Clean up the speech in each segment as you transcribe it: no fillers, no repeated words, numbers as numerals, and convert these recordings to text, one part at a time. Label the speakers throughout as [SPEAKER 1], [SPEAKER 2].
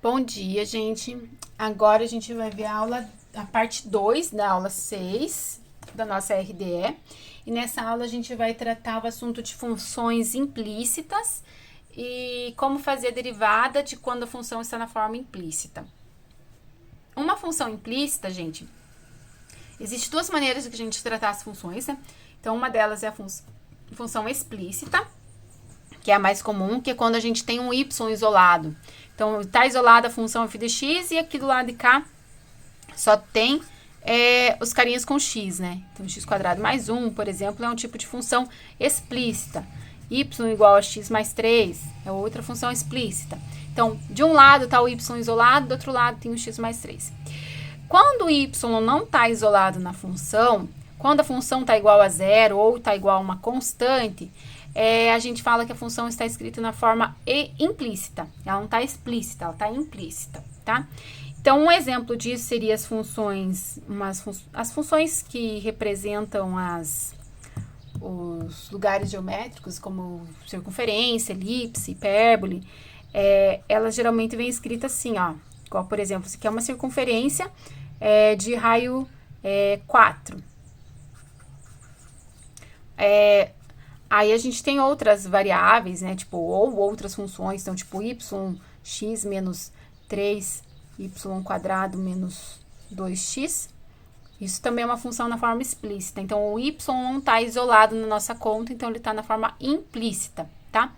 [SPEAKER 1] Bom dia, gente. Agora a gente vai ver a parte 2 da aula 6 da nossa RDE. E nessa aula a gente vai tratar o assunto de funções implícitas e como fazer a derivada de quando a função está na forma implícita. Uma função implícita, gente, existem duas maneiras de a gente tratar as funções, né? Então, uma delas é a função explícita, que é a mais comum, que é quando a gente tem um y isolado. Então, está isolada a função f de x e aqui do lado de cá só tem os carinhas com x, né? Então, x quadrado mais 1, por exemplo, é um tipo de função explícita. Y igual a x mais 3 é outra função explícita. Então, de um lado está o y isolado, do outro lado tem o x mais 3. Quando o y não está isolado na função, quando a função está igual a zero ou está igual a uma constante, a gente fala que a função está escrita na forma implícita. Ela não está explícita, ela está implícita, tá? Então, um exemplo disso seria as funções que representam os lugares geométricos, como circunferência, elipse, hipérbole. Elas geralmente vêm escritas assim, ó. Igual, por exemplo, isso aqui é uma circunferência de raio 4. Aí a gente tem outras variáveis, né? Tipo, ou outras funções, então, tipo, x menos 3, y quadrado menos 2x. Isso também é uma função na forma explícita. Então, o y não está isolado na nossa conta, então ele está na forma implícita, tá?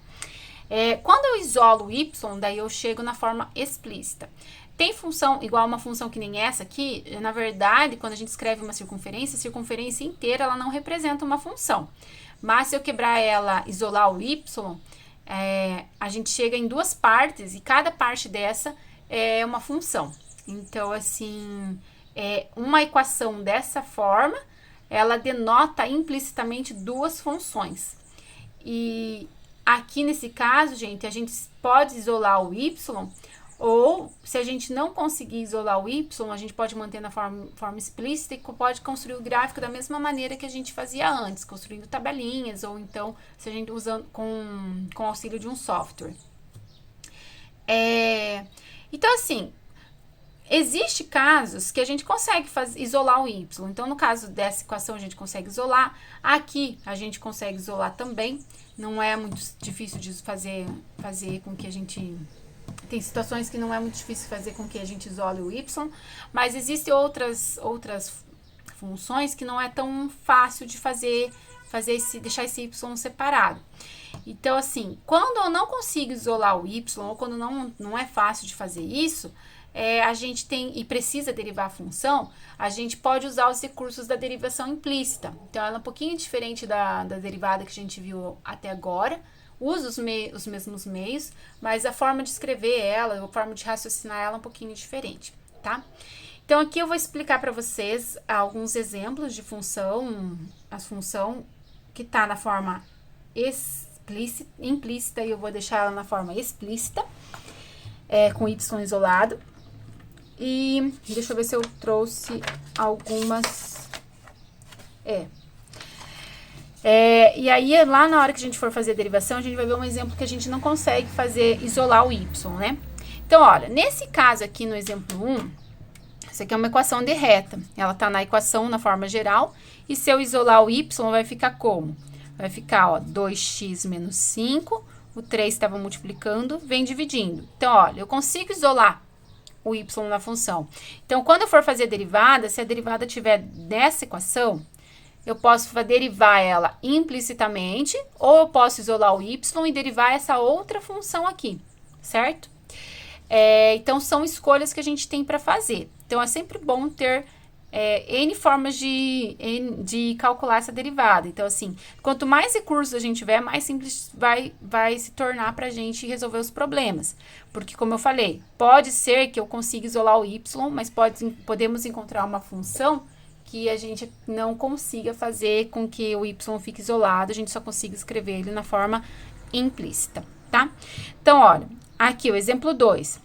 [SPEAKER 1] Quando eu isolo o y, daí eu chego na forma explícita. Tem função igual a uma função que nem essa aqui, na verdade, quando a gente escreve uma circunferência, a circunferência inteira ela não representa uma função. Mas se eu quebrar ela, isolar o y, a gente chega em duas partes e cada parte dessa é uma função. Então, assim, uma equação dessa forma, ela denota implicitamente duas funções. E aqui nesse caso, gente, a gente pode isolar o y, ou se a gente não conseguir isolar o y, a gente pode manter na forma explícita e pode construir o gráfico da mesma maneira que a gente fazia antes, construindo tabelinhas, ou então se a gente usando com auxílio de um software. Então, assim, existem casos que a gente consegue isolar o y. Então, no caso dessa equação, a gente consegue isolar. Aqui, a gente consegue isolar também. Não é muito difícil de fazer com que a gente... Tem situações que não é muito difícil fazer com que a gente isole o y, mas existem outras funções que não é tão fácil de deixar esse y separado. Então, assim, quando eu não consigo isolar o y, ou quando não é fácil de fazer isso, a gente tem e precisa derivar a função, a gente pode usar os recursos da derivação implícita. Então, ela é um pouquinho diferente da derivada que a gente viu até agora, usa os mesmos meios, mas a forma de escrever ela, a forma de raciocinar ela é um pouquinho diferente, tá? Então, aqui eu vou explicar para vocês alguns exemplos de função, as função que está na forma implícita, e eu vou deixar ela na forma explícita, com y isolado. E deixa eu ver se eu trouxe algumas... e aí, lá na hora que a gente for fazer a derivação, a gente vai ver um exemplo que a gente não consegue isolar o y, né? Então, olha, nesse caso aqui, no exemplo 1, isso aqui é uma equação de reta. Ela tá na equação, na forma geral, e se eu isolar o y, vai ficar como? Vai ficar, ó, 2x menos 5, o 3 estava multiplicando, vem dividindo. Então, olha, eu consigo isolar o y na função. Então, quando eu for fazer a derivada, se a derivada tiver dessa equação, eu posso derivar ela implicitamente, ou eu posso isolar o y e derivar essa outra função aqui, certo? Então, são escolhas que a gente tem para fazer. Então, é sempre bom ter N formas de calcular essa derivada. Então, assim, quanto mais recursos a gente tiver, mais simples vai se tornar para a gente resolver os problemas. Porque, como eu falei, pode ser que eu consiga isolar o y, mas podemos encontrar uma função que a gente não consiga fazer com que o y fique isolado, a gente só consiga escrever ele na forma implícita, tá? Então, olha, aqui o exemplo 2.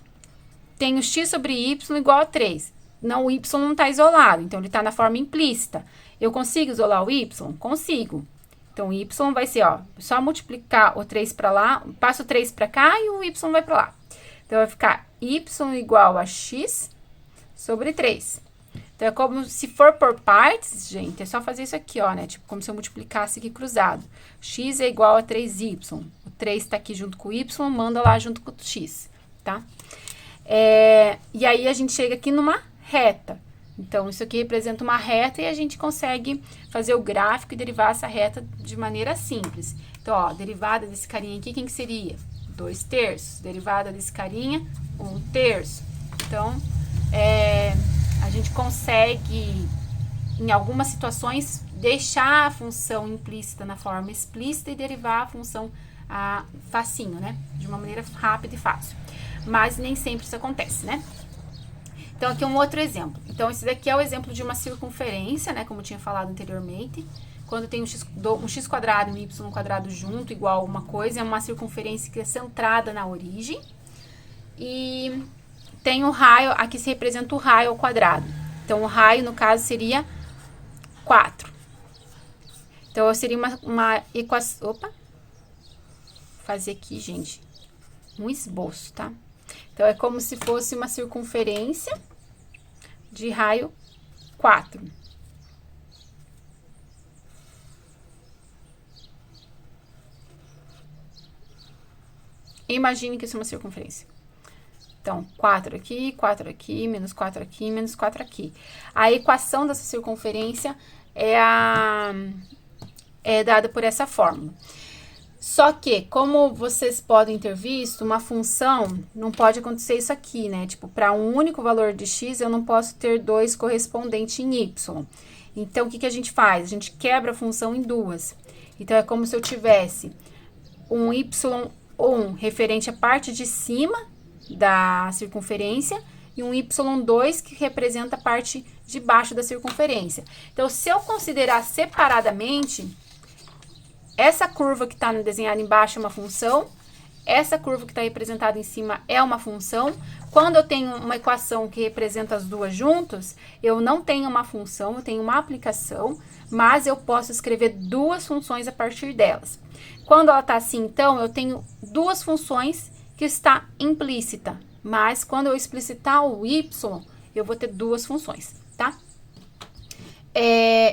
[SPEAKER 1] Tem o x sobre y igual a 3. Não, o y não está isolado, então ele está na forma implícita. Eu consigo isolar o y? Consigo. Então, o y vai ser, ó, só multiplicar o 3 para lá, passo o 3 para cá e o y vai para lá. Então, vai ficar y igual a x sobre 3. Então, é como se for por partes, gente, é só fazer isso aqui, ó, né? Tipo, como se eu multiplicasse aqui cruzado. X é igual a 3y. O 3 tá aqui junto com o y, manda lá junto com o x, tá? E aí, a gente chega aqui numa reta. Então, isso aqui representa uma reta e a gente consegue fazer o gráfico e derivar essa reta de maneira simples. Então, ó, derivada desse carinha aqui, quem que seria? 2/3. Derivada desse carinha, 1/3. Então, a gente consegue, em algumas situações, deixar a função implícita na forma explícita e derivar a função facinho, né? De uma maneira rápida e fácil. Mas nem sempre isso acontece, né? Então, aqui um outro exemplo. Então, esse daqui é o exemplo de uma circunferência, né? Como eu tinha falado anteriormente. Quando tem um x quadrado e um y quadrado junto, igual uma coisa, é uma circunferência que é centrada na origem. E tem o raio, aqui se representa o raio ao quadrado. Então, o raio, no caso, seria 4. Então, seria uma equação... Opa! Vou fazer aqui, gente, um esboço, tá? Então, é como se fosse uma circunferência de raio 4. Imagine que isso é uma circunferência. Então, 4 aqui, menos 4 aqui, menos 4 aqui. A equação dessa circunferência é dada por essa fórmula. Só que, como vocês podem ter visto, uma função não pode acontecer isso aqui, né? Tipo, para um único valor de x, eu não posso ter 2 correspondentes em y. Então, o que a gente faz? A gente quebra a função em duas. Então, é como se eu tivesse um y1 referente à parte de cima da circunferência e um y2 que representa a parte de baixo da circunferência. Então, se eu considerar separadamente, essa curva que está desenhada embaixo é uma função, essa curva que está representada em cima é uma função. Quando eu tenho uma equação que representa as duas juntas, eu não tenho uma função, eu tenho uma aplicação, mas eu posso escrever duas funções a partir delas. Quando ela está assim, então, eu tenho duas funções que está implícita, mas quando eu explicitar o y, eu vou ter duas funções, tá?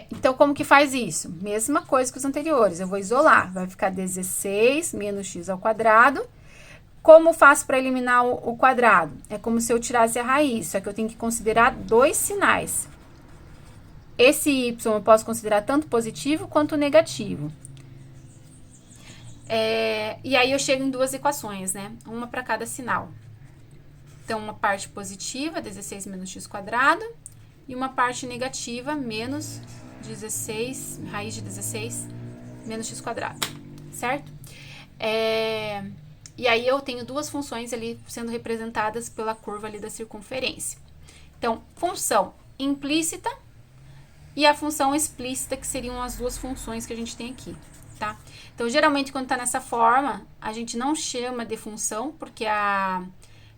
[SPEAKER 1] Então, como que faz isso? Mesma coisa que os anteriores, eu vou isolar, vai ficar 16 menos x ao quadrado. Como faço para eliminar o quadrado? É como se eu tirasse a raiz, só que eu tenho que considerar dois sinais. Esse y eu posso considerar tanto positivo quanto negativo. E aí, eu chego em duas equações, né? Uma para cada sinal. Então, uma parte positiva, 16 menos x quadrado, e uma parte negativa, menos 16, raiz de 16, menos x quadrado, certo? E aí, eu tenho duas funções ali sendo representadas pela curva ali da circunferência. Então, função implícita e a função explícita, que seriam as duas funções que a gente tem aqui, tá? Então, geralmente, quando tá nessa forma, a gente não chama de função, porque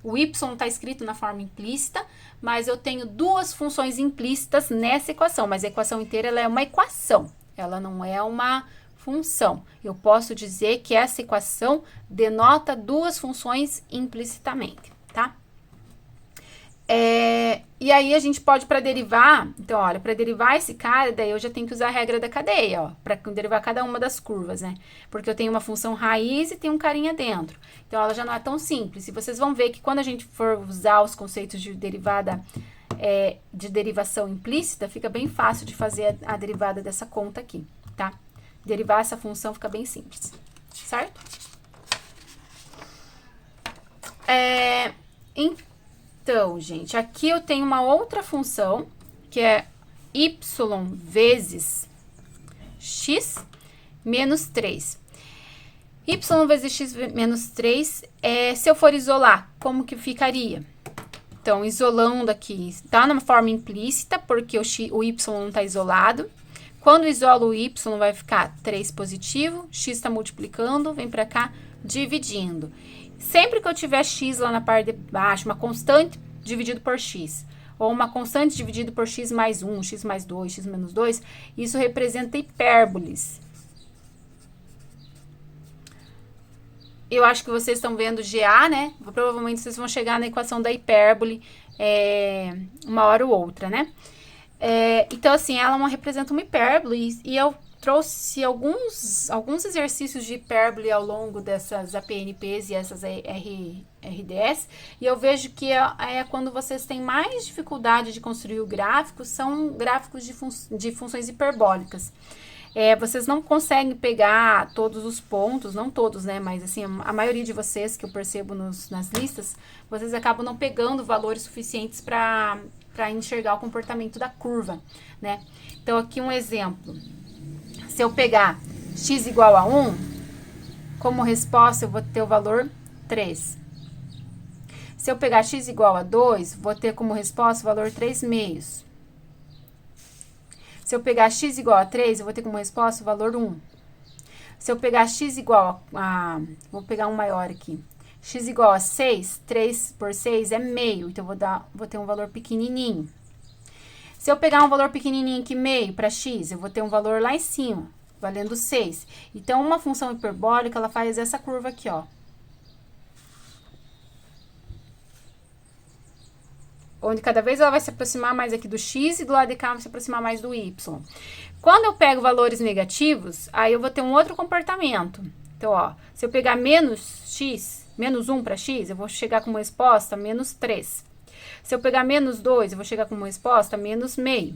[SPEAKER 1] o y está escrito na forma implícita, mas eu tenho duas funções implícitas nessa equação, mas a equação inteira ela é uma equação, ela não é uma função. Eu posso dizer que essa equação denota duas funções implicitamente, tá? E aí, a gente pode, para derivar, então, olha, para derivar esse cara, daí eu já tenho que usar a regra da cadeia, ó, para derivar cada uma das curvas, né? Porque eu tenho uma função raiz e tem um carinha dentro. Então, ela já não é tão simples. E vocês vão ver que quando a gente for usar os conceitos de derivada, de derivação implícita, fica bem fácil de fazer a derivada dessa conta aqui, tá? Derivar essa função fica bem simples, certo? Então, gente, aqui eu tenho uma outra função, que é y vezes x menos 3. Y vezes x menos 3, se eu for isolar, como que ficaria? Então, isolando aqui, tá numa forma implícita, porque o y não está isolado. Quando isolo o y, vai ficar 3 positivo, x está multiplicando, vem para cá, dividindo. Sempre que eu tiver x lá na parte de baixo, uma constante dividido por x, ou uma constante dividido por x mais 1, x mais 2, x menos 2, isso representa hipérboles. eu acho que vocês estão vendo GA, né? Provavelmente vocês vão chegar na equação da hipérbole uma hora ou outra, né? Então, assim, ela representa uma hipérbole e eu trouxe alguns exercícios de hipérbole ao longo dessas APNPs e essas RDS, e eu vejo que quando vocês têm mais dificuldade de construir o gráfico, são gráficos de funções hiperbólicas. Vocês não conseguem pegar todos os pontos, não todos, né? Mas assim, a maioria de vocês que eu percebo nas listas, vocês acabam não pegando valores suficientes para enxergar o comportamento da curva, né? Então, aqui um exemplo. Se eu pegar x igual a 1, como resposta eu vou ter o valor 3. Se eu pegar x igual a 2, vou ter como resposta o valor 3 meios. Se eu pegar x igual a 3, eu vou ter como resposta o valor 1. Se eu pegar x igual vou pegar um maior aqui. X igual a 6, 3 por 6 é meio, então vou ter um valor pequenininho. Se eu pegar um valor pequenininho aqui, meio, para x, eu vou ter um valor lá em cima, valendo 6. Então, uma função hiperbólica, ela faz essa curva aqui, ó. Onde cada vez ela vai se aproximar mais aqui do x e do lado de cá vai se aproximar mais do y. Quando eu pego valores negativos, aí eu vou ter um outro comportamento. Então, ó, se eu pegar menos x, menos 1 para x, eu vou chegar com uma resposta menos 3. Se eu pegar menos 2, eu vou chegar com uma resposta menos meio.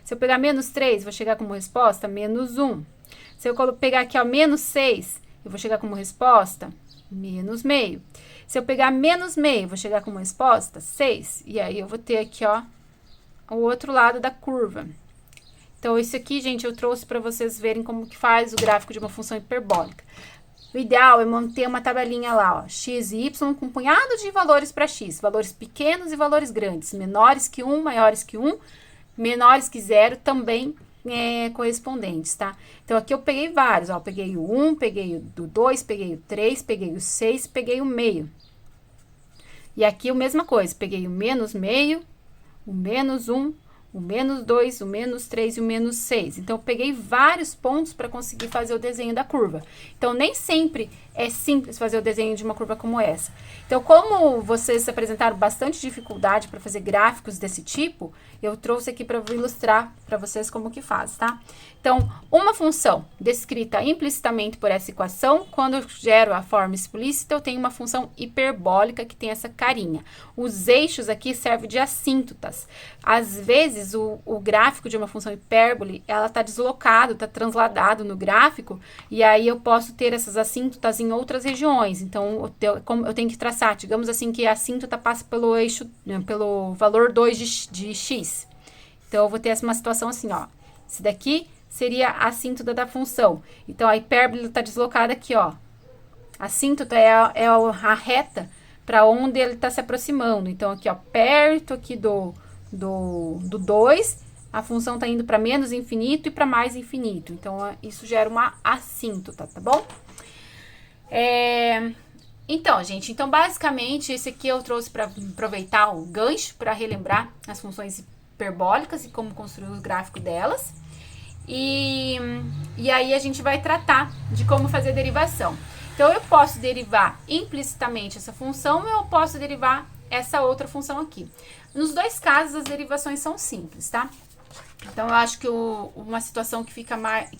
[SPEAKER 1] Se eu pegar menos 3, eu vou chegar com uma resposta menos 1. Se eu pegar aqui, ó, menos 6, eu vou chegar com uma resposta menos meio. Se eu pegar menos meio, eu vou chegar com uma resposta 6. E aí, eu vou ter aqui, ó, o outro lado da curva. Então, isso aqui, gente, eu trouxe para vocês verem como que faz o gráfico de uma função hiperbólica. O ideal é manter uma tabelinha lá, ó, x e y com um punhado de valores para x, valores pequenos e valores grandes, menores que 1, maiores que 1, menores que 0, também correspondentes, tá? Então, aqui eu peguei vários, ó, peguei o 1, peguei o 2, peguei o 3, peguei o 6, peguei o meio. E aqui a mesma coisa, peguei o menos meio, o menos 1, o menos 2, o menos 3 e o menos 6. Então, eu peguei vários pontos para conseguir fazer o desenho da curva. Então, nem sempre é simples fazer o desenho de uma curva como essa. Então, como vocês apresentaram bastante dificuldade para fazer gráficos desse tipo, eu trouxe aqui para ilustrar para vocês como que faz, tá? Então, uma função descrita implicitamente por essa equação, quando eu gero a forma explícita, eu tenho uma função hiperbólica que tem essa carinha. Os eixos aqui servem de assíntotas. Às vezes, o gráfico de uma função hipérbole, ela está deslocado, está transladado no gráfico, e aí eu posso ter essas assíntotas em outras regiões. Então, eu tenho que traçar, digamos assim, que a assíntota passa pelo eixo, pelo valor 2 de x. Então, eu vou ter uma situação assim, ó. Esse daqui seria a assíntota da função. Então, a hipérbole está deslocada aqui, ó. A assíntota é a reta para onde ele está se aproximando. Então, aqui, ó, perto aqui do 2, a função está indo para menos infinito e para mais infinito. Então, isso gera uma assíntota, tá bom? Então, gente, basicamente, esse aqui eu trouxe para aproveitar o gancho para relembrar as funções hiperbólicas e como construir o gráfico delas. E aí a gente vai tratar de como fazer a derivação. Então, eu posso derivar implicitamente essa função ou eu posso derivar essa outra função aqui. Nos dois casos, as derivações são simples, tá? Então, eu acho que uma situação que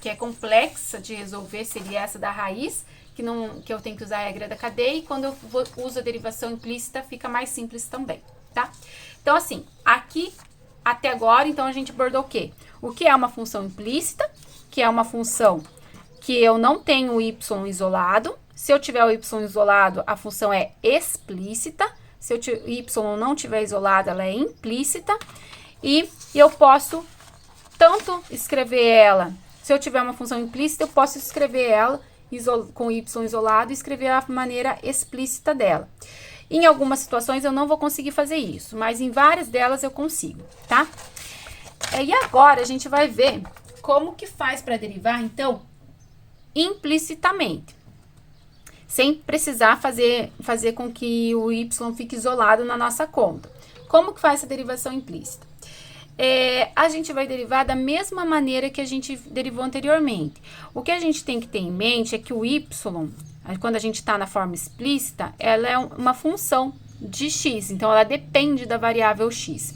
[SPEAKER 1] é complexa de resolver seria essa da raiz, que eu tenho que usar a regra da cadeia, e quando eu uso a derivação implícita, fica mais simples também, tá? Então, assim, aqui, até agora, então, a gente abordou o quê? O que é uma função implícita, que é uma função que eu não tenho o y isolado. Se eu tiver o y isolado, a função é explícita. Se o y não tiver isolado, ela é implícita. E eu posso tanto escrever ela, se eu tiver uma função implícita, eu posso escrever ela com y isolado e escrever a maneira explícita dela. Em algumas situações eu não vou conseguir fazer isso, mas em várias delas eu consigo, tá? E agora a gente vai ver como que faz para derivar, então, implicitamente, sem precisar fazer com que o y fique isolado na nossa conta. Como que faz essa derivação implícita? A gente vai derivar da mesma maneira que a gente derivou anteriormente. O que a gente tem que ter em mente é que o y, quando a gente está na forma explícita, ela é uma função de x, então ela depende da variável x.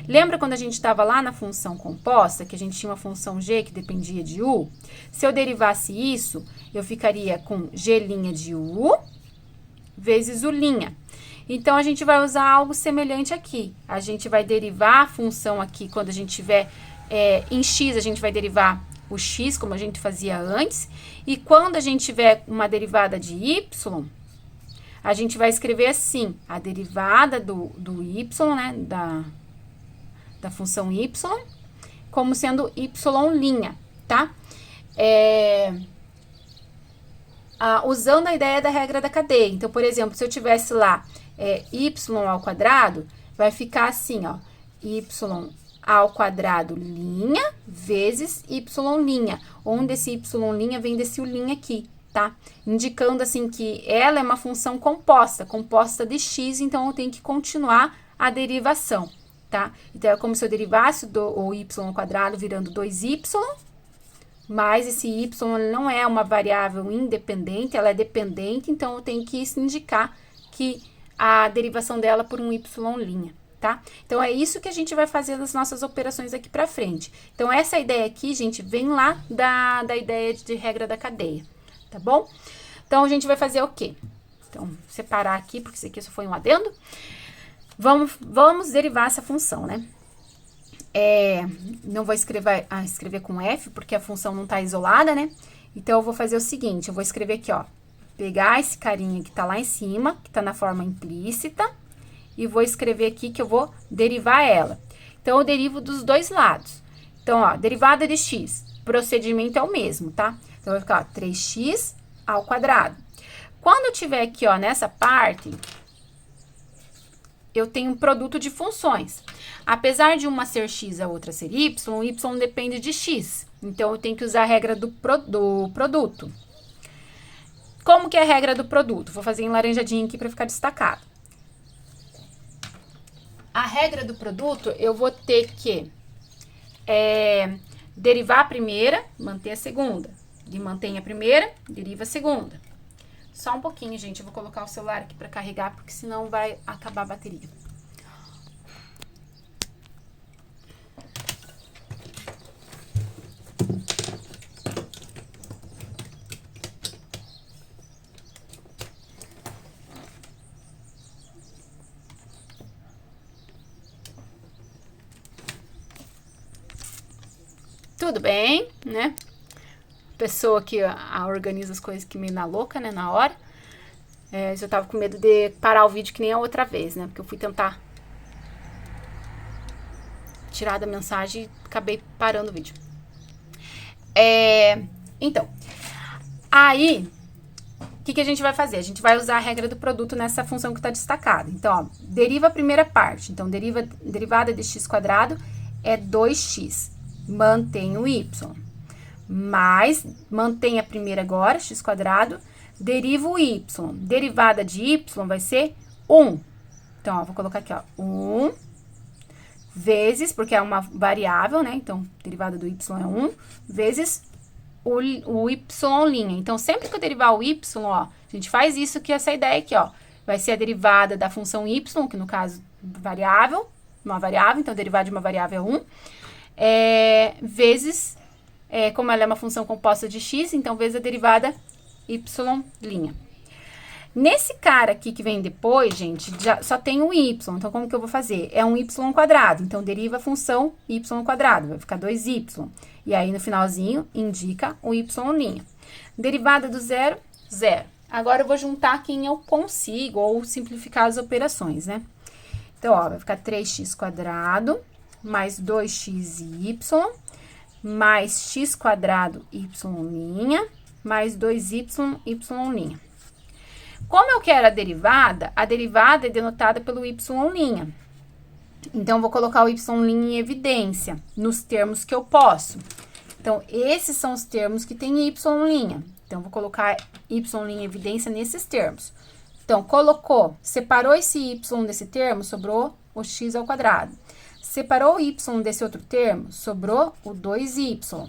[SPEAKER 1] Lembra quando a gente estava lá na função composta, que a gente tinha uma função g que dependia de u? Se eu derivasse isso, eu ficaria com g' de u vezes u'. Então, a gente vai usar algo semelhante aqui. A gente vai derivar a função aqui, quando a gente tiver em x, a gente vai derivar o x, como a gente fazia antes. E quando a gente tiver uma derivada de y, a gente vai escrever assim, a derivada do y, né, da função y, como sendo y', tá? Usando a ideia da regra da cadeia. Então, por exemplo, se eu tivesse lá y ao quadrado, vai ficar assim, ó, y ao quadrado linha vezes y', onde esse y' vem desse u' aqui, tá? Indicando assim que ela é uma função composta de x, então eu tenho que continuar a derivação, tá? Então, é como se eu derivasse o y ao quadrado virando 2y, mas esse y não é uma variável independente, ela é dependente, então eu tenho que indicar que a derivação dela por um y', tá? Então, é isso que a gente vai fazer nas nossas operações aqui pra frente. Então, essa ideia aqui, gente, vem lá da ideia de regra da cadeia, tá bom? Então, a gente vai fazer o quê? Então, separar aqui, porque isso aqui só foi um adendo. Vamos derivar essa função, né? Não vou escrever com F, porque a função não tá isolada, né? Então, eu vou fazer o seguinte, eu vou escrever aqui, ó, pegar esse carinha que tá lá em cima, que tá na forma implícita, e vou escrever aqui que eu vou derivar ela. Então, eu derivo dos dois lados. Então, ó, derivada de x, procedimento é o mesmo, tá? Então, vai ficar, ó, 3x ao quadrado. Quando eu tiver aqui, ó, nessa parte, eu tenho um produto de funções. Apesar de uma ser x e a outra ser y, o y depende de x. Então, eu tenho que usar a regra do produto. Como que é a regra do produto? Vou fazer em laranjadinho aqui para ficar destacado. A regra do produto, eu vou ter que derivar a primeira, manter a segunda. E mantém a primeira, deriva a segunda. Só um pouquinho, gente. Eu vou colocar o celular aqui para carregar, porque senão vai acabar a bateria. Tudo bem, né? Pessoa que organiza as coisas que meio na louca, né? Na hora. Eu tava com medo de parar o vídeo que nem a outra vez, né? Porque eu fui tentar tirar da mensagem e acabei parando o vídeo. Então, aí, o que a gente vai fazer? A gente vai usar a regra do produto nessa função que tá destacada. Então, ó, deriva a primeira parte. Então, derivada de x quadrado é 2x. Mantém o y. Mas, mantém a primeira agora, x quadrado, deriva o y. Derivada de y vai ser 1. Então, ó, vou colocar aqui, ó, 1 vezes, porque é uma variável, né? Então, derivada do y é 1, vezes o y'. Então, sempre que eu derivar o y, ó, a gente faz isso, que essa ideia aqui, ó, vai ser a derivada da função y, que no caso, variável, uma variável, então, derivar de uma variável é 1, vezes, como ela é uma função composta de x, então, vezes a derivada y'. Nesse cara aqui que vem depois, gente, já só tem um y. Então, como que eu vou fazer? É um y quadrado. Então, deriva a função y quadrado. Vai ficar 2y. E aí, no finalzinho, indica o y'. Derivada do zero, zero. Agora, eu vou juntar quem eu consigo, ou simplificar as operações, né? Então, ó, vai ficar 3x quadrado, mais 2xy, mais x quadrado y', mais 2y, y'. Como eu quero a derivada é denotada pelo y'. Então, eu vou colocar o y' em evidência, nos termos que eu posso. Então, esses são os termos que tem y'. Então, eu vou colocar y' em evidência nesses termos. Então, colocou, separou esse y desse termo, sobrou o x ao quadrado. Separou o y desse outro termo, sobrou o 2y.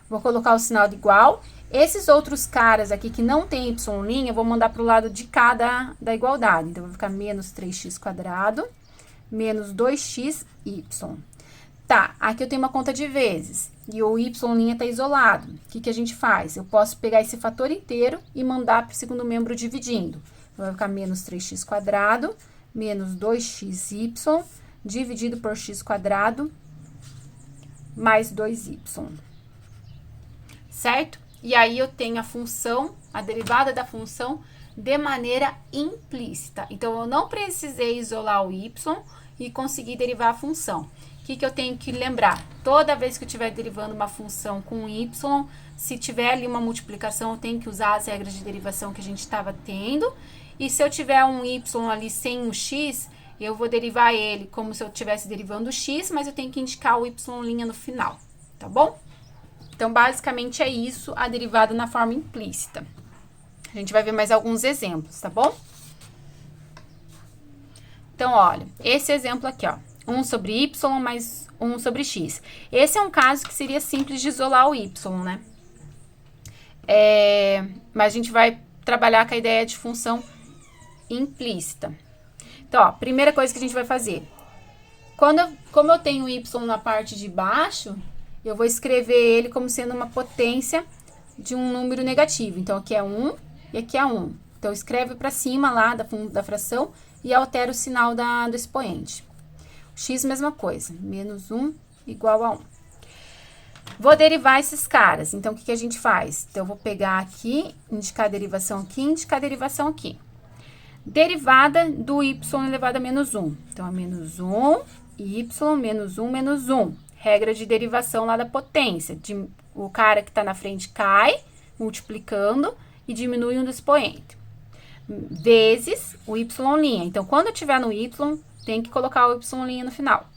[SPEAKER 1] Vou colocar o sinal de igual. Esses outros caras aqui que não tem y', eu vou mandar pro lado de cá da igualdade. Então, vai ficar menos 3x² menos 2xy. Tá, aqui eu tenho uma conta de vezes e o y' tá isolado. O que a gente faz? Eu posso pegar esse fator inteiro e mandar pro segundo membro dividindo. Então, vai ficar menos 3x² menos 2xy dividido por x² mais 2y. Certo? E aí, eu tenho a função, a derivada da função, de maneira implícita. Então, eu não precisei isolar o y e conseguir derivar a função. O que eu tenho que lembrar? Toda vez que eu estiver derivando uma função com y, se tiver ali uma multiplicação, eu tenho que usar as regras de derivação que a gente estava tendo. E se eu tiver um y ali sem um x, eu vou derivar ele como se eu estivesse derivando o x, mas eu tenho que indicar o y' no final, tá bom? Então, basicamente é isso, a derivada na forma implícita. A gente vai ver mais alguns exemplos, tá bom? Então, olha, esse exemplo aqui, ó. 1 sobre y mais 1 sobre x. Esse é um caso que seria simples de isolar o y, né? Mas a gente vai trabalhar com a ideia de função implícita. Então, ó, primeira coisa que a gente vai fazer. Como eu tenho y na parte de baixo, eu vou escrever ele como sendo uma potência de um número negativo. Então, aqui é 1 e aqui é 1. Então, escreve para cima lá da fração e altera o sinal do expoente. X, mesma coisa, menos 1 igual a 1. Vou derivar esses caras, então, o que a gente faz? Então, eu vou pegar aqui, indicar a derivação aqui, indicar a derivação aqui. Derivada do y elevado a menos 1. Então, é menos 1, y, menos 1, menos 1. Regra de derivação lá da potência. O cara que está na frente cai, multiplicando, e diminui um do expoente. Vezes o y'. Então, quando eu tiver no y, tem que colocar o y' no final.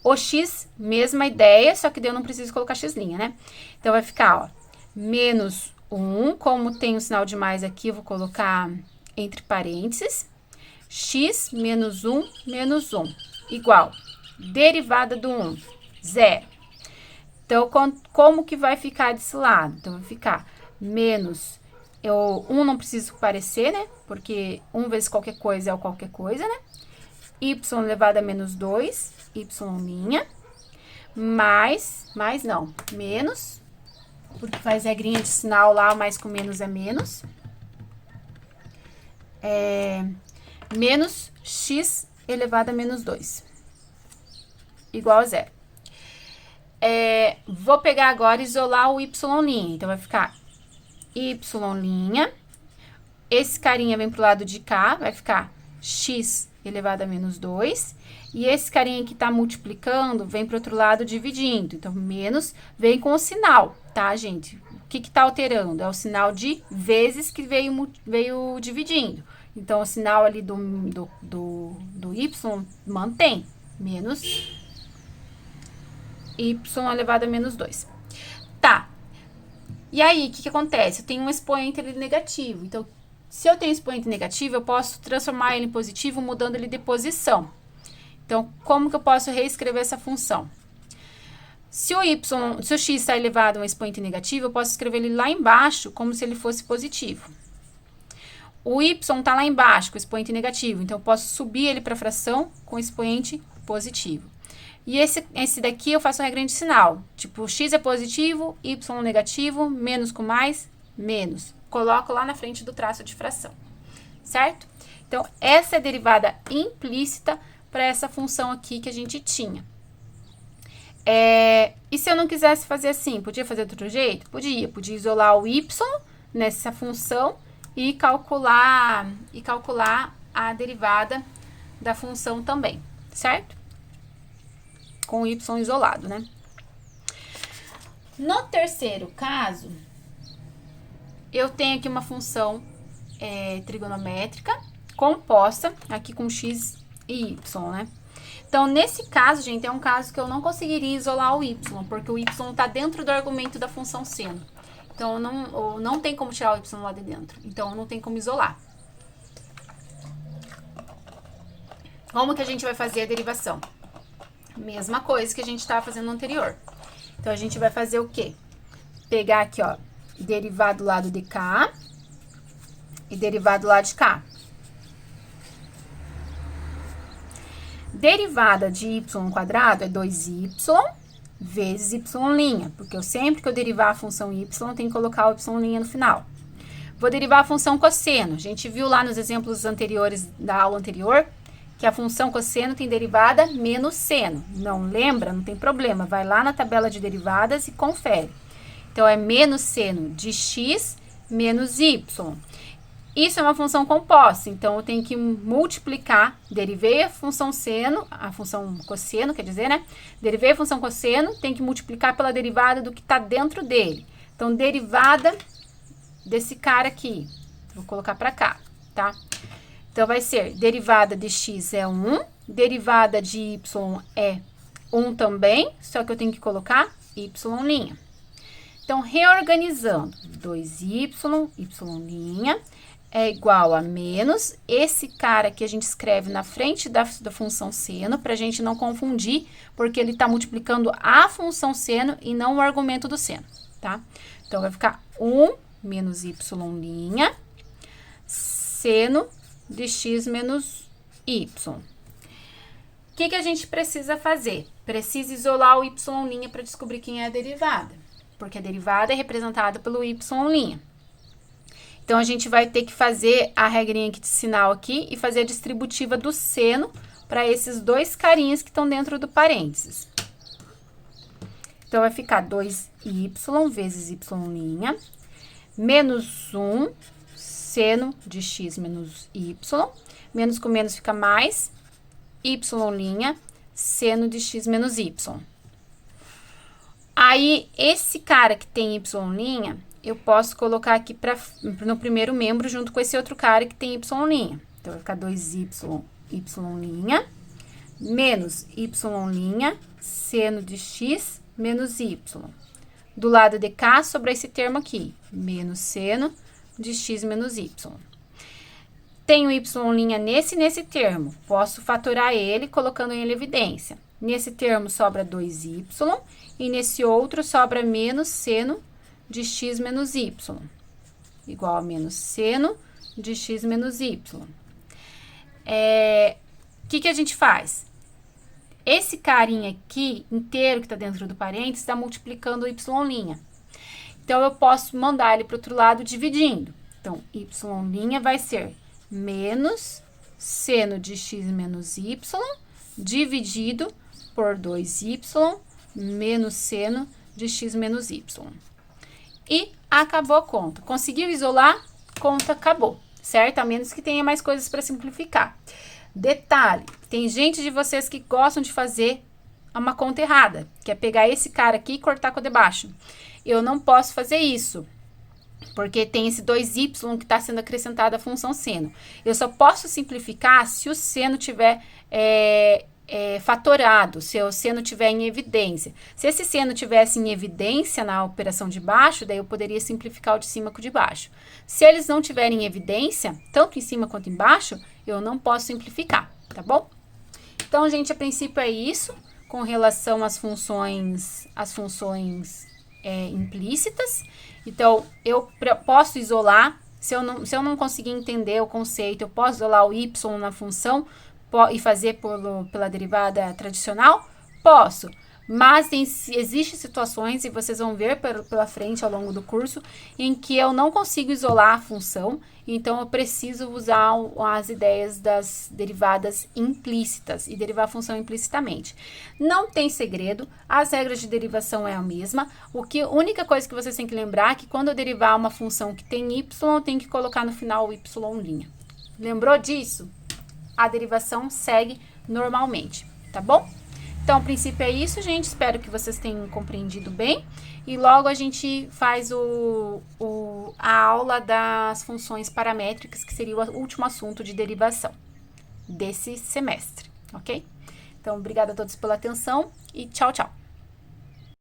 [SPEAKER 1] O x, mesma ideia, só que daí eu não preciso colocar x', né? Então, vai ficar, ó, menos 1, como tem o sinal de mais aqui, eu vou colocar entre parênteses, x menos 1, igual, derivada do 1, 0. Então, como que vai ficar desse lado? Então, vai ficar menos, 1 não preciso aparecer, né? Porque 1 vezes qualquer coisa é o qualquer coisa, né? Y elevado a menos 2, y', menos, porque faz regrinha de sinal lá, mais com menos é menos. Menos x elevado a menos 2, igual a 0. Vou pegar agora e isolar o y', então vai ficar y', esse carinha vem pro lado de cá, vai ficar x elevado a menos 2, e esse carinha que tá multiplicando vem pro outro lado dividindo, então menos vem com o sinal, tá, gente? O que tá alterando? É o sinal de vezes que veio dividindo. Então, o sinal ali do y mantém, menos y elevado a menos 2. Tá. E aí, o que acontece? Eu tenho um expoente ali negativo. Então, se eu tenho expoente negativo, eu posso transformar ele em positivo mudando ele de posição. Então, como que eu posso reescrever essa função? Se o x está elevado a um expoente negativo, eu posso escrever ele lá embaixo como se ele fosse positivo. O y está lá embaixo com expoente negativo, então eu posso subir ele para a fração com expoente positivo. E esse daqui eu faço a regra de sinal, tipo, x é positivo, y negativo, menos com mais, menos. Coloco lá na frente do traço de fração, certo? Então, essa é a derivada implícita para essa função aqui que a gente tinha. E se eu não quisesse fazer assim, podia fazer de outro jeito? Podia isolar o y nessa função e calcular a derivada da função também, certo? Com o y isolado, né? No terceiro caso, eu tenho aqui uma função trigonométrica composta aqui com x e y, né? Então, nesse caso, gente, é um caso que eu não conseguiria isolar o y, porque o y está dentro do argumento da função seno. Então, não tem como tirar o y lá de dentro. Então, não tem como isolar. Como que a gente vai fazer a derivação? Mesma coisa que a gente estava fazendo no anterior. Então, a gente vai fazer o quê? Pegar aqui, ó, derivar do lado de cá e derivar do lado de cá. Derivada de y quadrado é 2y vezes y', porque sempre que eu derivar a função y, eu tenho que colocar o y' no final. Vou derivar a função cosseno. A gente viu lá nos exemplos anteriores da aula anterior que a função cosseno tem derivada menos seno. Não lembra? Não tem problema. Vai lá na tabela de derivadas e confere. Então, é menos seno de x menos y. Isso é uma função composta, então eu tenho que multiplicar, derivei a função seno, a função cosseno, quer dizer, né? Derivei a função cosseno, tem que multiplicar pela derivada do que está dentro dele. Então, derivada desse cara aqui, vou colocar para cá, tá? Então, vai ser derivada de x é 1, derivada de y é 1 também, só que eu tenho que colocar y'. Então, reorganizando, 2y, y' é igual a menos esse cara que a gente escreve na frente da função seno, para a gente não confundir, porque ele está multiplicando a função seno e não o argumento do seno, tá? Então, vai ficar 1 menos y', seno de x menos y. O que a gente precisa fazer? Precisa isolar o y' para descobrir quem é a derivada, porque a derivada é representada pelo y'. Então, a gente vai ter que fazer a regrinha aqui de sinal aqui e fazer a distributiva do seno para esses dois carinhas que estão dentro do parênteses. Então, vai ficar 2y vezes y' menos 1 seno de x menos y. Menos com menos fica mais y' seno de x menos y. Aí, esse cara que tem y', eu posso colocar aqui no primeiro membro junto com esse outro cara que tem y'. Então, vai ficar 2y, y' menos y' seno de x menos y. Do lado de cá, sobra esse termo aqui, menos seno de x menos y. Tenho y' nesse termo, posso fatorar ele colocando ele em evidência. Nesse termo sobra 2y e nesse outro sobra menos seno de x menos y, igual a menos seno de x menos y. O que a gente faz? Esse carinha aqui, inteiro que está dentro do parênteses, está multiplicando o y'. Então, eu posso mandar ele para o outro lado dividindo. Então, y' vai ser menos seno de x menos y dividido por 2y menos seno de x menos y. E acabou a conta. Conseguiu isolar? Conta acabou, certo? A menos que tenha mais coisas para simplificar. Detalhe, tem gente de vocês que gostam de fazer uma conta errada, que é pegar esse cara aqui e cortar com o de baixo. Eu não posso fazer isso, porque tem esse 2y que está sendo acrescentado à função seno. Eu só posso simplificar se o seno tiver fatorado, se o seno tiver em evidência. Se esse seno tivesse em evidência na operação de baixo, daí eu poderia simplificar o de cima com o de baixo. Se eles não tiverem em evidência, tanto em cima quanto embaixo, eu não posso simplificar, tá bom? Então, gente, a princípio é isso, com relação às funções implícitas. Então, eu posso isolar, se eu não conseguir entender o conceito, eu posso isolar o y na função e fazer pela derivada tradicional? Posso, mas existem situações, e vocês vão ver pela frente ao longo do curso, em que eu não consigo isolar a função, então eu preciso usar as ideias das derivadas implícitas e derivar a função implicitamente. Não tem segredo, as regras de derivação é a mesma, a única coisa que vocês têm que lembrar é que quando eu derivar uma função que tem y, eu tenho que colocar no final o y'. Lembrou disso? A derivação segue normalmente, tá bom? Então, a princípio é isso, gente. Espero que vocês tenham compreendido bem. E logo a gente faz a aula das funções paramétricas, que seria o último assunto de derivação desse semestre, ok? Então, obrigada a todos pela atenção e tchau, tchau!